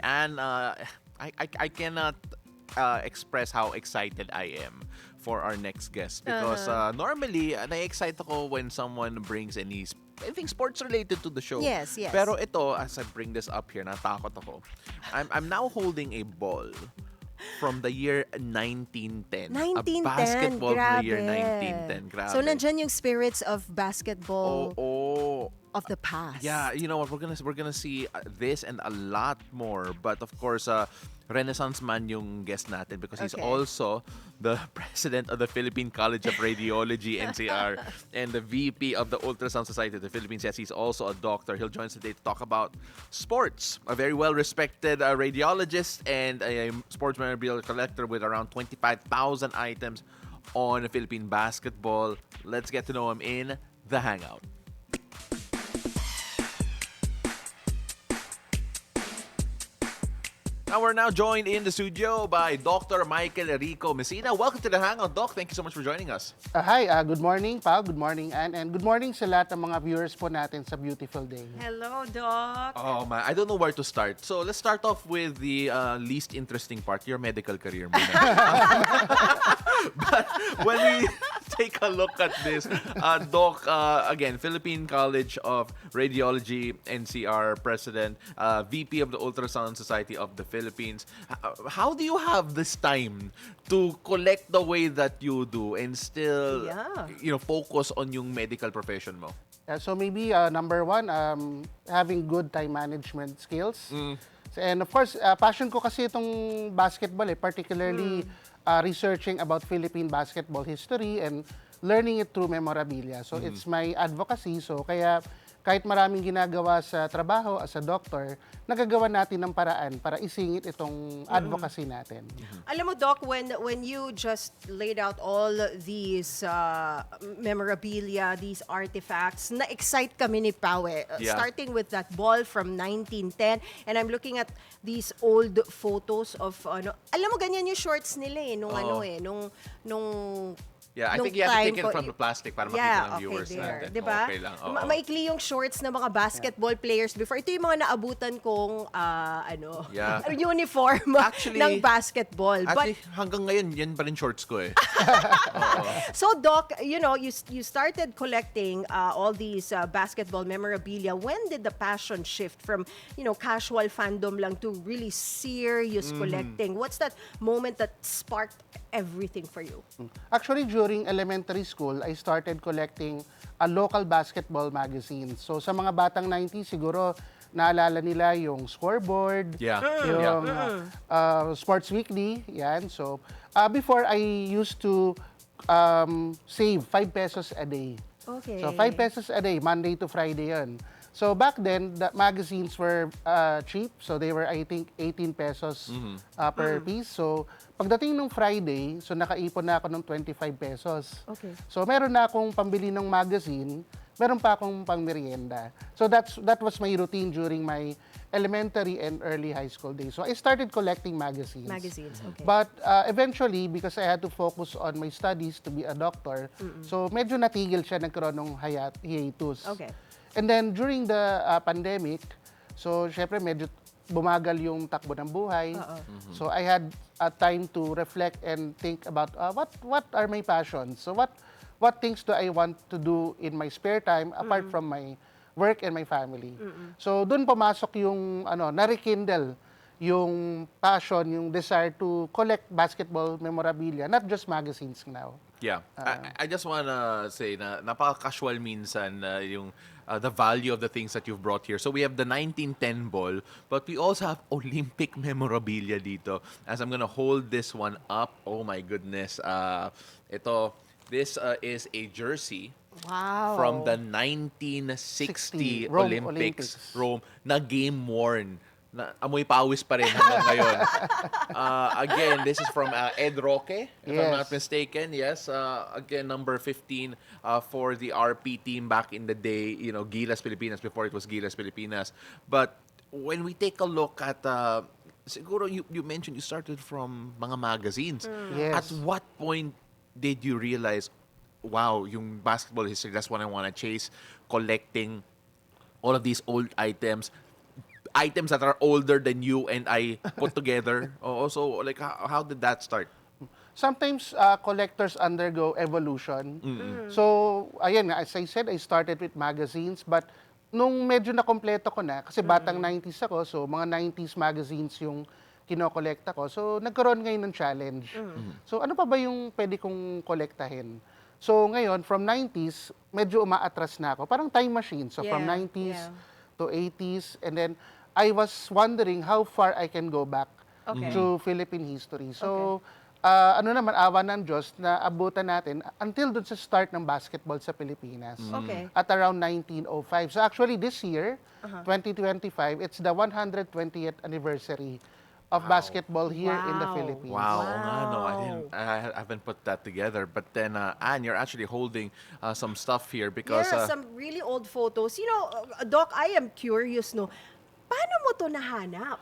And I cannot express how excited I am for our next guest because Uh-huh. normally na-excite ako when someone brings any anything sports related to the show. Yes, yes. Pero ito, as I bring this up here, natakot ako. I'm now holding a ball from the year 1910. A 1910, basketball from the year grabe. 1910. So, Grabe. nandyan yung spirits of Oh, basketball oh. of the past. Yeah, you know what? We're gonna see this and a lot more. But of course, Renaissance man yung guest natin because he's Okay. also the president of the Philippine College of Radiology (NCR) and the VP of the Ultrasound Society of the Philippines. Yes, he's also a doctor. He'll join us today to talk about sports. A very well-respected radiologist and a sports memorabilia collector with around 25,000 items on Philippine basketball. Let's get to know him in the Hangout. Now we're now joined in the studio by Dr. Michael Rico Mesina. Welcome to the Hangout, Doc. Thank you so much for joining us. Hi, good morning, Pao. Good morning, Ann. And good morning sa lahat ng mga viewers po natin sa beautiful day. Hello, Doc. Oh man, I don't know where to start. So let's start off with the least interesting part, your medical career. Muna. But when we take a look at this, Doc, again, Philippine College of Radiology, NCR President, VP of the Ultrasound Society of the Philippines. How do you have this time to collect the way that you do and still, Yeah. focus on yung medical profession mo? So maybe number one, having good time management skills. And of course, passion ko kasi itong basketball, particularly researching about Philippine basketball history and learning it through memorabilia. So it's my advocacy. So kaya kahit maraming ginagawa sa trabaho as a doctor, nagagawa natin ng paraan para isingit itong advocacy natin. Alam mo, Doc, when you just laid out all these memorabilia, these artifacts, na-excite kami ni Pau eh. Yeah. Starting with that ball from 1910, and I'm looking at these old photos of, alam mo, ganyan yung shorts nila eh, nung Yeah, I nung think you have to take time it ko, from the plastic para makita ng okay, viewers there. natin. Diba? Okay lang. Oo. Maikli yung shorts ng mga basketball players before. Ito yung mga naabutan kong Yeah. uniform Actually- ng basketball. Actually, hanggang ngayon, yan pa rin shorts ko eh. So, Doc, you started collecting all these basketball memorabilia. When did the passion shift from, casual fandom lang to really serious collecting? What's that moment that sparked everything for you? Actually, during elementary school, I started collecting a local basketball magazine. So sa mga batang 90s, siguro naalala nila yung Scoreboard, Yeah. yung Sports Weekly, yan. So before, I used to save 5 pesos a day. Okay. So 5 pesos a day, Monday to Friday yun. So back then, the magazines were cheap. So they were, I think, 18 pesos per piece. So pagdating ng Friday, so nakaipon na ako ng 25 pesos. Okay. So meron na akong pambili ng magazine, meron pa akong pangmerienda. So that was my routine during my elementary and early high school days. So I started collecting magazines. Magazines, okay. But eventually, because I had to focus on my studies to be a doctor, so medyo natigil siya, nagkaroon ng hiatus. Okay. And then during the pandemic, so syempre medyo bumagal yung takbo ng buhay. So I had time to reflect and think about what are my passions. So what things do I want to do in my spare time apart from my work and my family. So doon pumasok yung na-rekindle yung passion, yung desire to collect basketball memorabilia, not just magazines now. Yeah. I just wanna say na napaka-casual minsan yung the value of the things that you've brought here. So we have the 1910 ball, but we also have Olympic memorabilia dito. As I'm gonna hold this one up, oh my goodness. This is a jersey Wow. from the 1960 Rome Olympics, Olympics. Rome, na game worn. Na amoy pawis pa rin hanggang ngayon. Again, this is from Ed Roque, if I'm not Yes. mistaken. Yes, again, number 15 for the RP team back in the day, Gilas Pilipinas, before it was Gilas Pilipinas. But when we take a look at, siguro you mentioned you started from mga magazines. Yes. At what point did you realize, wow, yung basketball history, that's what I want to chase, collecting all of these old items. items that are older than you and I put together. Also, like, how did that start? Sometimes collectors undergo evolution. So, ayan nga, as I said, I started with magazines, but nung medyo nakompleto ko na, kasi batang 90s ako, so mga 90s magazines yung kinokolekta ko. So, nagkaroon ngayon ng challenge. So, ano pa ba yung pwede kong kolektahin? So, ngayon, from 90s, medyo umaatras na ako. Parang time machine. So, from 90s to 80s, and then I was wondering how far I can go back to Philippine history. So, ano naman, awa ng Diyos na abutan natin until dun sa start ng basketball sa Pilipinas. At around 1905. So actually this year, 2025, it's the 120th anniversary of basketball here in the Philippines. Wow. No, I haven't put that together. But then, Anne, you're actually holding some stuff here because... some really old photos. You know, Doc, I am curious, no? Paano mo to nahanap?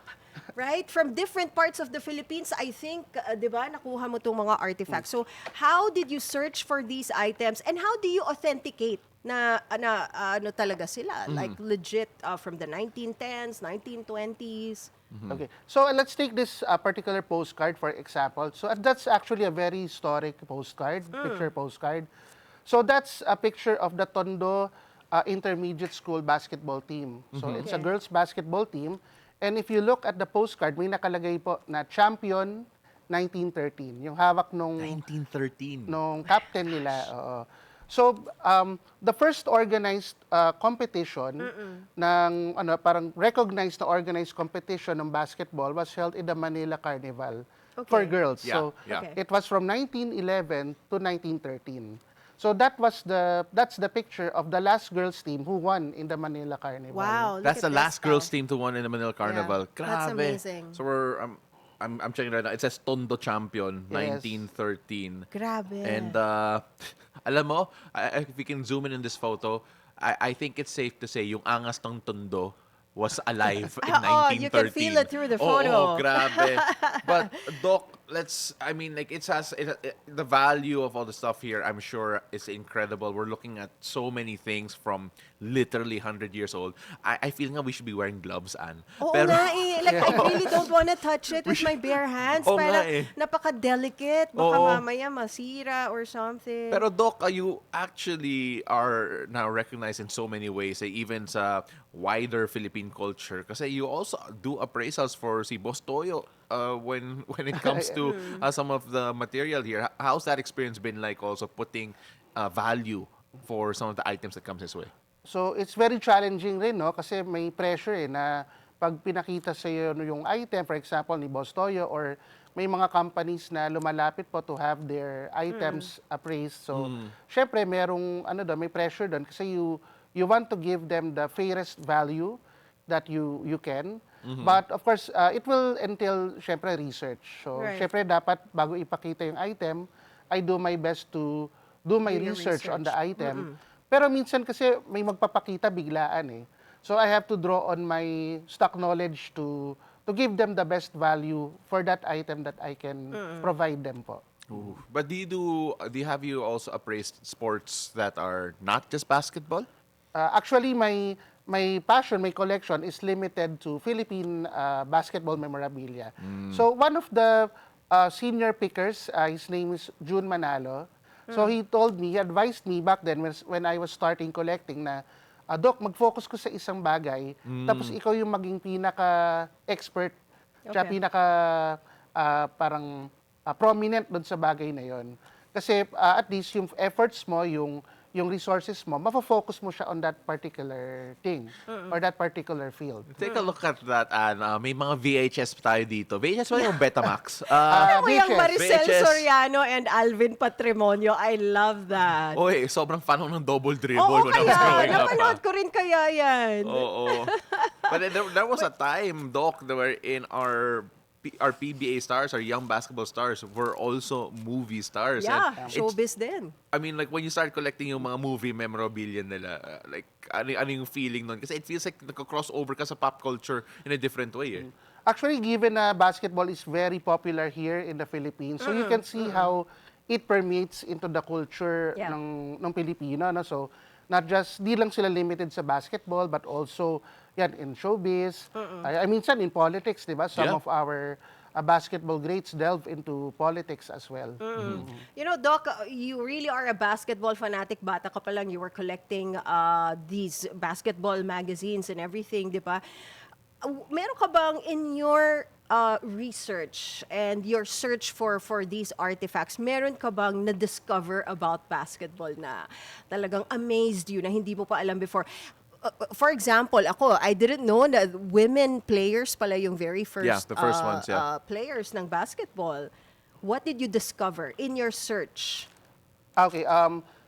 Right? From different parts of the Philippines, I think, di ba, nakuha mo itong mga artifacts. So, how did you search for these items and how do you authenticate na ano talaga sila? Like legit from the 1910s, 1920s? Okay. So, let's take this particular postcard, for example. So, that's actually a very historic postcard, picture postcard. So, that's a picture of the Tondo Intermediate School basketball team. So, it's a girls basketball team. And if you look at the postcard, may nakalagay po na champion 1913. Yung hawak nung 1913. Nung captain nila. So, the first organized competition ng parang recognized na organized competition ng basketball was held in the Manila Carnival for girls. So, it was from 1911 to 1913. So that's the picture of the last girls team who won in the Manila Carnival. Wow, that's the last girls team to won in the Manila Carnival. Yeah, that's amazing. So I'm checking right now. It says Tondo champion 1913. Grabe. And alam mo, if we can zoom in this photo, I think it's safe to say yung angas ng Tondo was alive in 1913. You can feel it through the photo. Oh, grabe. But Doc, the value of all the stuff here, I'm sure, is incredible. We're looking at so many things from literally 100 years old. I feel nga we should be wearing gloves, Anne. Oo nga eh. Like, I really don't want to touch it with my bare hands. Oo Parang nga eh. napaka-delicate. Baka mamaya masira or something. Pero Doc, you actually are now recognized in so many ways, even sa wider Philippine culture. Kasi you also do appraisals for si Boss Toyo when it comes to some of the material here. How's that experience been like also putting value for some of the items that comes his way? So, it's very challenging rin, no? Kasi may pressure na pag pinakita sa iyo yung item, for example, ni Boss Toyo, or may mga companies na lumalapit po to have their items appraised. So, syempre, may pressure doon kasi you want to give them the fairest value that you can. But of course, it will entail, syempre, research. So, syempre, dapat bago ipakita yung item, I do my best to do my research on the item. Pero minsan kasi may magpapakita biglaan eh. So, I have to draw on my stock knowledge to give them the best value for that item that I can provide them po. Ooh. But have you also appraised sports that are not just basketball? Actually, my passion, my collection is limited to Philippine basketball memorabilia. So one of the senior pickers, his name is June Manalo. So he advised me back then when I was starting collecting na, Doc, mag-focus ko sa isang bagay, tapos ikaw yung maging pinaka-expert, parang prominent doon sa bagay na yon. Kasi at least yung efforts mo, yung resources mo, mafo-focus mo siya on that particular thing or that particular field. Take a look at that, Anne. May mga VHS tayo dito. VHS ba yung Betamax? Alam mo yung VHS. Maricel Soriano and Alvin Patrimonio, I love that. Oy, sobrang fan ako ng double dribble Oo, when I was kaya. growing up. Napanood ko rin kaya yan. Oo. But there was a time, Doc, that were in our PBA stars, our young basketball stars, were also movie stars. Yeah, And showbiz din. I mean, like, when you start collecting yung mga movie memorabilia nila, like, ano yung feeling nun? Kasi it feels like nagka-crossover ka sa pop culture in a different way, eh. Actually, given na basketball is very popular here in the Philippines, so you can see how it permeates into the culture ng Pilipino. No? So, di lang sila limited sa basketball, but also yan, in showbiz. I minsan in politics, di ba? Some Yeah. of our basketball greats delve into politics as well. You know, Doc, you really are a basketball fanatic. Bata ka pa lang, you were collecting these basketball magazines and everything, di ba? Meron ka bang in your research and your search for these artifacts, meron ka bang na-discover about basketball na talagang amazed you na hindi mo pa alam before? For example, ako, I didn't know that women players pala yung very first, Yeah, the first ones, yeah. players ng basketball. What did you discover in your search? Okay,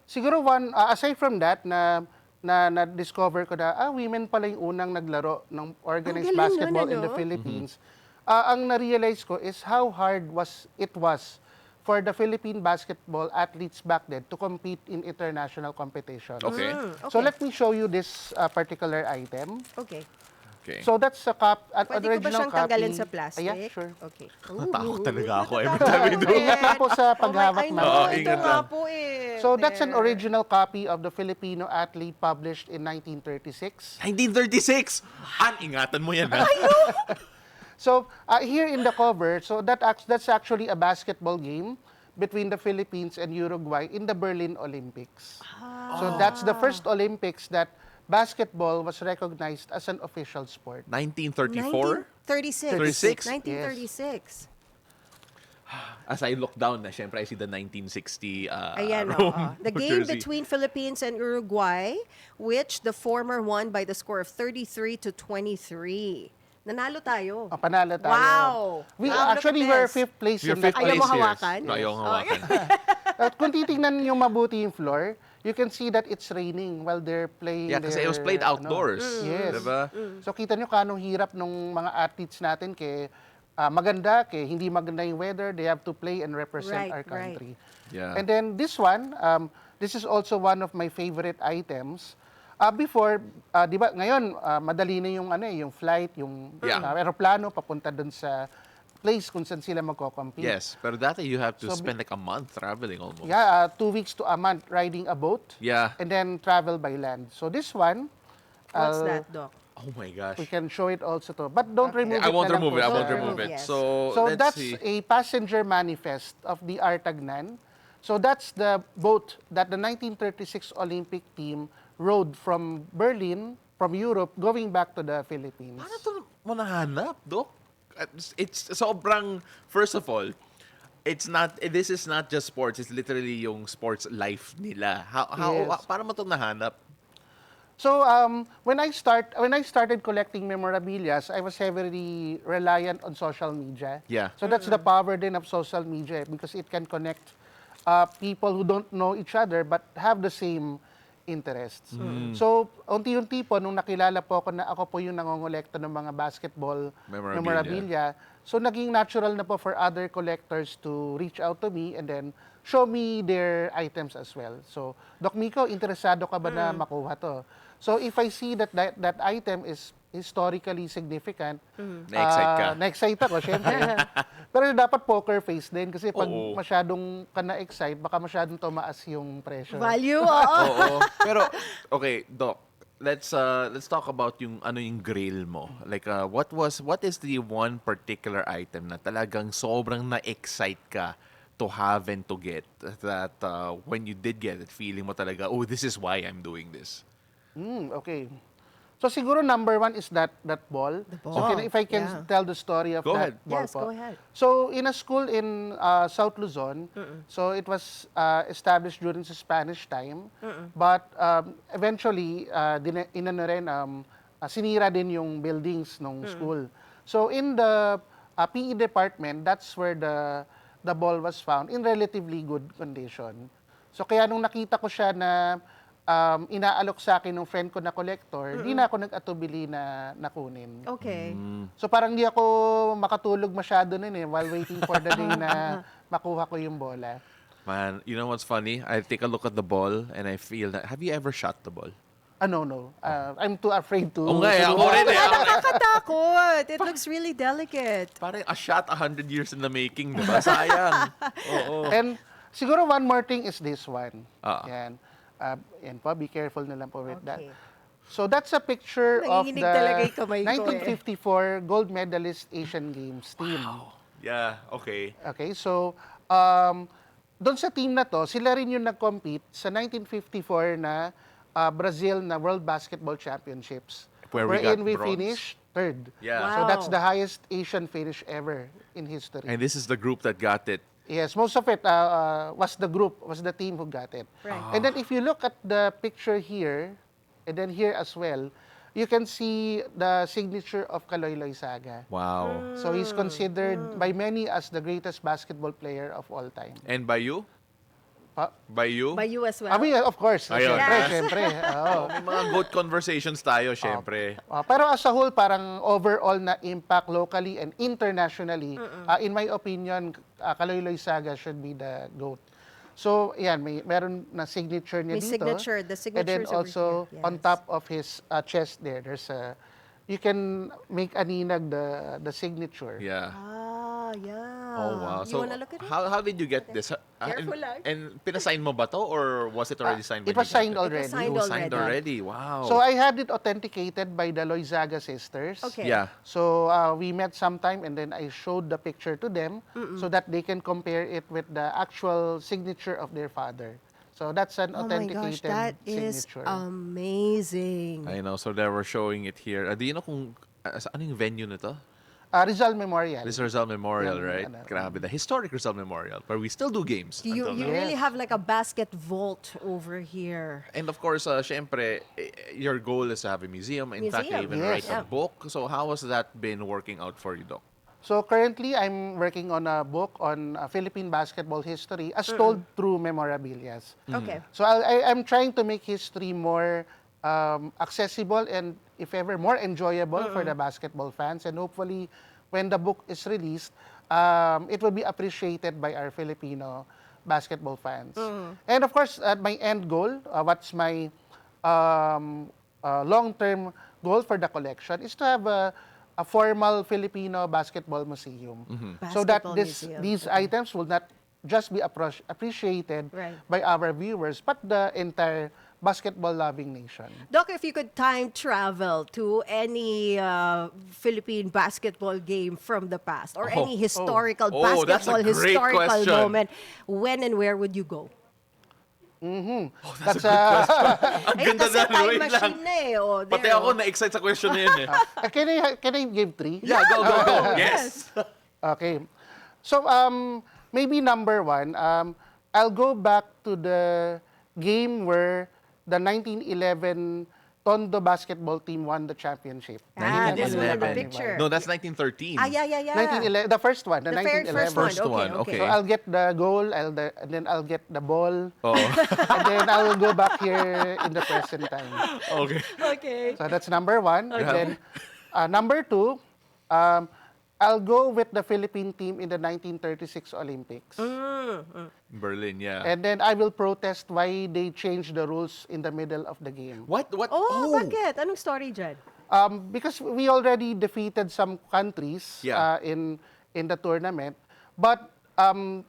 siguro one, aside from that, na-discover ko na, women pala yung unang naglaro ng organized Ang galing basketball nun, in the ano? Philippines. Ang na-realize ko is how hard it was for the Philippine basketball athletes back then to compete in international competitions. Okay. So let me show you this particular item. Okay. Okay. So that's an Pwede ko ba original siyang copy. tanggalin sa plastic? Yeah, sure. Okay. Natakot talaga ako every Natatakot time I do ako Ingat lang po sa paghawak I ng- know, Oo, ito ingat nga lang. po eh. So that's an There. original copy of the Filipino athlete published in 1936. 1936! Ingatan mo yan, ha? So here in the cover, so that's actually a basketball game between the Philippines and Uruguay in the Berlin Olympics. So that's the first Olympics that basketball was recognized as an official sport. 1934? 1936. 36? 1936. As I look down, syempre, I see the 1960 Ayan, Rome the game jersey. between Philippines and Uruguay, which the former won by the score of 33-23. Nanalo tayo. Panalo tayo. Wow! We Wow, look actually at were this. fifth place You're in that. fifth Ayaw place mo here. hawakan? No, ayaw hawakan. At kung titingnan yung mabuti yung floor, you can see that it's raining while they're playing. Yeah, kasi it was played outdoors. Yes. Diba? So kita nyo kanong hirap ng mga athletes natin kay maganda, kay hindi maganda yung weather, they have to play and represent Right, our country. Yeah. And then this one, this is also one of my favorite items. Before, di ba, ngayon, madali na yung, yung flight, yung Yeah. aeroplano papunta dun sa place kung saan sila magko-compete. Yes, pero dati you have to So, spend like a month traveling almost. Yeah, 2 weeks to a month riding a boat. Yeah. And then travel by land. So this one, What's that, Doc? Oh my gosh. we can show it also to. But don't remove I it. won't na lang remove po, it. I sir. won't remove it. Yes. So, So let's that's see. a passenger manifest of the Artagnan. So that's the boat that the 1936 Olympic team rode from Berlin, from Europe, going back to the Philippines. Paano ito mo nahanap, Doc? It's sobrang, first of all, this is not just sports, it's literally yung sports life nila. Yes. Paano mo ito nahanap? So when I started collecting memorabilia, I was heavily reliant on social media. Yeah. So that's the power din of social media because it can connect people who don't know each other but have the same interests. So unti-unti po nung nakilala po ako na ako po yung nangongolekta ng mga basketball Memorabilia. memorabilia. So naging natural na po for other collectors to reach out to me and then show me their items as well. So, Doc Miko, interesado ka ba na makuha to? So if I see that item is historically significant, Na-excite ka? Na-excite ako, syempre. Pero dapat poker face din kasi pag Oo. masyadong ka na-excite, baka masyadong tumaas yung pressure. Value, oo. Oo. Pero, okay, Doc, let's talk about yung grail mo. Like what is the one particular item na talagang sobrang na-excite ka to have and to get that when you did get it, feeling mo talaga, oh, this is why I'm doing this. Okay. So siguro number one is that ball. So if I can Yeah. tell the story of Go that ahead. ball Yes, po. go ahead. So in a school in South Luzon, so it was established during the Spanish time, but eventually sinira din yung buildings ng school. So in the PE department, that's where the ball was found in relatively good condition. So kaya nung nakita ko siya na inaalok sa akin ng friend ko na collector, di na ako nag-atubili na nakunin. Okay. So parang di ako makatulog masyado nun while waiting for the day na makuha ko yung bola. Man, you know what's funny? I take a look at the ball and I feel that, have you ever shot the ball? No. I'm too afraid to... Oo nga, to do ako rin that. eh. Nakakatakot. It looks really delicate. Parang a shot 100 years in the making, diba? Sayang. Oo. And siguro one more thing is this one. Ah. Yan. Yan po, be careful na lang po with that. Okay. So that's a picture of Nanginginig talaga the yung kamay ko, 1954 gold medalist Asian Games team. Yeah, okay. Okay, so doon sa team na to, sila rin yung nag-compete sa 1954 na Brazil na World Basketball Championships. Where we got we bronze. finished third. Yeah. Wow. So that's the highest Asian finish ever in history. And this is the group that got it. Yes, most of it was the team who got it. Right. And then if you look at the picture here, and then here as well, you can see the signature of Kaloy Saga. Wow. So he's considered by many as the greatest basketball player of all time. And by you? Pa- By you? By you as well? I mean, of course. Ayun. Siyempre. Oo. May mga goat conversations tayo, syempre. Pero as a whole, parang overall na impact locally and internationally, in my opinion, Kaloy Saga should be the GOAT. So, yan, meron na signature niya May dito. signature, the And then signature's over also, here. on Yes. top of his chest there, there's a, you can make aninag the signature. Yeah. Yeah. Oh, wow. You So, wanna look at it? how did you get this? Careful lang. And pinasign mo ba to? Or was it already signed? It when was you got signed it? already. signed It was signed already. already. Wow. So I had it authenticated by the Loizaga sisters. Okay. Yeah. So we met sometime and then I showed the picture to them so that they can compare it with the actual signature of their father. So that's an Oh my authenticated gosh, that is signature. amazing. I know. So they were showing it here. Do you know kung ano yung venue nito? Rizal Memorial. This Rizal Memorial, Yan, right? ano. Grabe. The historic Rizal Memorial where we still do games. You until now. really Yes. have like a basket vault over here. And of course, syempre, your goal is to have a museum. In fact, you Museum. even Yes. write a Yeah. book. So how has that been working out for you, Doc? So currently, I'm working on a book on Philippine basketball history as told through memorabilias. Okay. So I'm trying to make history more accessible and, if ever, more enjoyable for the basketball fans. And hopefully, when the book is released, it will be appreciated by our Filipino basketball fans. And of course, my end goal, what's my long-term goal for the collection, is to have a formal Filipino basketball museum. So that Basketball museum. these items will not just be appreciated Right. by our viewers, but the entire basketball-loving nation. Doc, if you could time travel to any Philippine basketball game from the past or any historical Oh, that's a basketball great historical question. moment, when and where would you go? That's Ang Eh, ganda kasi na, time wait lang. machine na eh. Oh, Pati there, ako oh. na-excite sa question na yun eh. can I give three? Yeah, go. Yes. Okay. So maybe number one, I'll go back to the game where the 1911 Tondo basketball team won the championship. This one in the 1911. picture. No, that's 1913. Yeah. 1911, the first one, the The 1911. first First one. one, Okay. okay. So I'll get the goal, and then I'll get the ball, Oh, and then I will go back here in the present time. okay. Okay. So that's number one. And then number two, I'll go with the Philippine team in the 1936 Olympics. Berlin, yeah. And then I will protest why they changed the rules in the middle of the game. What? Oh, bakit? Anong story dyan? Because we already defeated some countries Yeah. in the tournament. But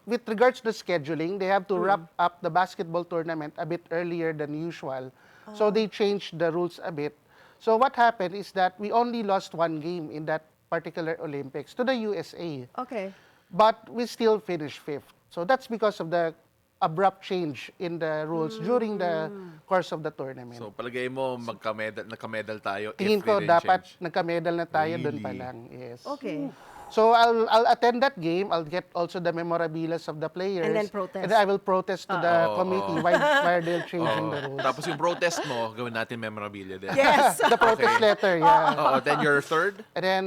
with regards to scheduling, they have to wrap up the basketball tournament a bit earlier than usual. So they changed the rules a bit. So what happened is that we only lost one game in that particular Olympics to the USA. Okay. But we still finished fifth. So that's because of the abrupt change in the rules during the course of the tournament. So, palagay mo, nagka-medal tayo Tingin if ko they didn't dapat change. nagka-medal na tayo doon pa Really? lang. Yes. Okay. So I'll attend that game. I'll get also the memorabilias of the players. And then protest. And then I will protest to the committee why they're changing the rules. Tapos yung protest mo, gawin natin memorabilia din. Yes. The protest letter, yeah. Oo, then your third? And then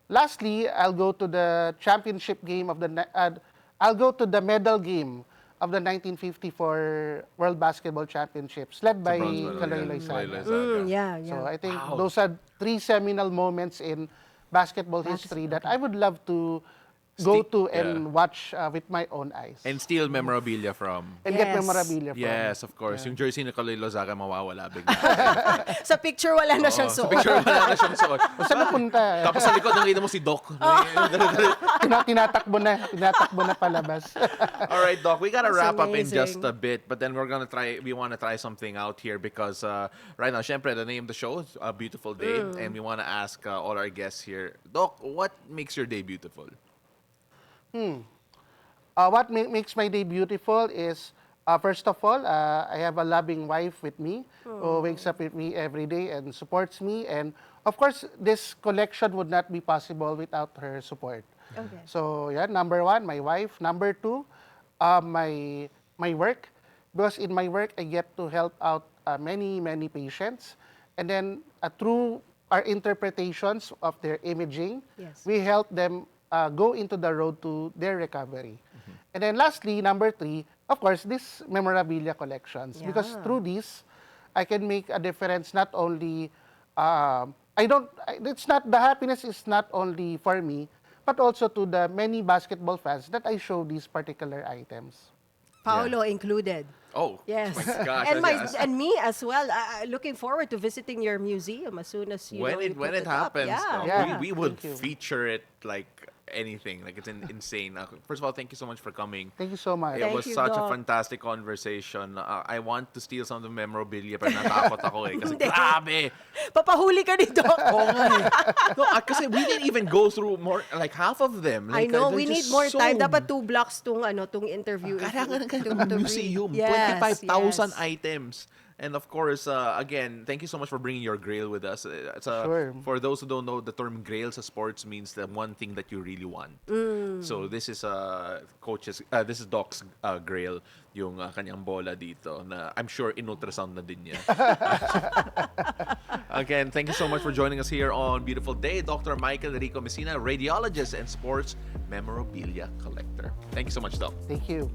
lastly, I'll go to the championship game of I'll go to the medal game of the 1954 World Basketball Championships led by Bronze medal, Kaloy yeah. Loizaga. Kaloy Loizaga. Yeah. So I think Wow. those are three seminal moments in basketball history that I would love to go to and watch with my own eyes. And steal memorabilia from. And get memorabilia from. Yes, of course. Yung jersey ni Kaloy Lozaga mawawala bigla. Sa picture, wala na siyang Sa suot. picture wala na siyang suot. Saan napunta? Tapos sa likod nakita mo si Doc. Tinatakbo na palabas. All right, Doc, we gotta That's wrap up in amazing. just a bit, but then we want to try something out here because right now, syempre, the name of the show is A Beautiful Day, and we want to ask all our guests here, Doc, what makes your day beautiful? What makes my day beautiful is, first of all, I have a loving wife with me who wakes up with me every day and supports me. And of course, this collection would not be possible without her support. Okay. So yeah, number one, my wife. Number two, my work. Because in my work, I get to help out many patients. And then through our interpretations of their imaging, Yes. we help them go into the road to their recovery. And then lastly, number three, of course, this memorabilia collections. Yeah. Because through this, I can make a difference not only, the happiness is not only for me, but also to the many basketball fans that I show these particular items. Paolo included. Oh, Yes. my gosh. And and me as well. Looking forward to visiting your museum as soon as you when know, you it put up. happens, Yeah. Yeah. we would Thank you. feature it like anything. Like it's insane. First of all, thank you so much for coming. Thank you so much. It Thank was you, such a Doc. fantastic conversation. I want to steal some of the memorabilia pero natakot ako eh. Kasi Hindi. grabe. Papahuli ka ni Doc. Oo nga eh. No, kasi we didn't even go through more, like half of them. I Like, know, they're we need just more so- time. Dapat 2 blocks tong interview. Kailangan to ng read. museum. Yes, 25,000 yes. items. And of course, again, thank you so much for bringing your grail with us. Sure. For those who don't know, the term grail sa sports means the one thing that you really want. So this is this is Doc's grail, yung kanyang bola dito na I'm sure in ultrasound na din niya. Again, thank you so much for joining us here on Beautiful Day, Dr. Michael Rico Mesina, radiologist and sports memorabilia collector. Thank you so much, Doc. Thank you.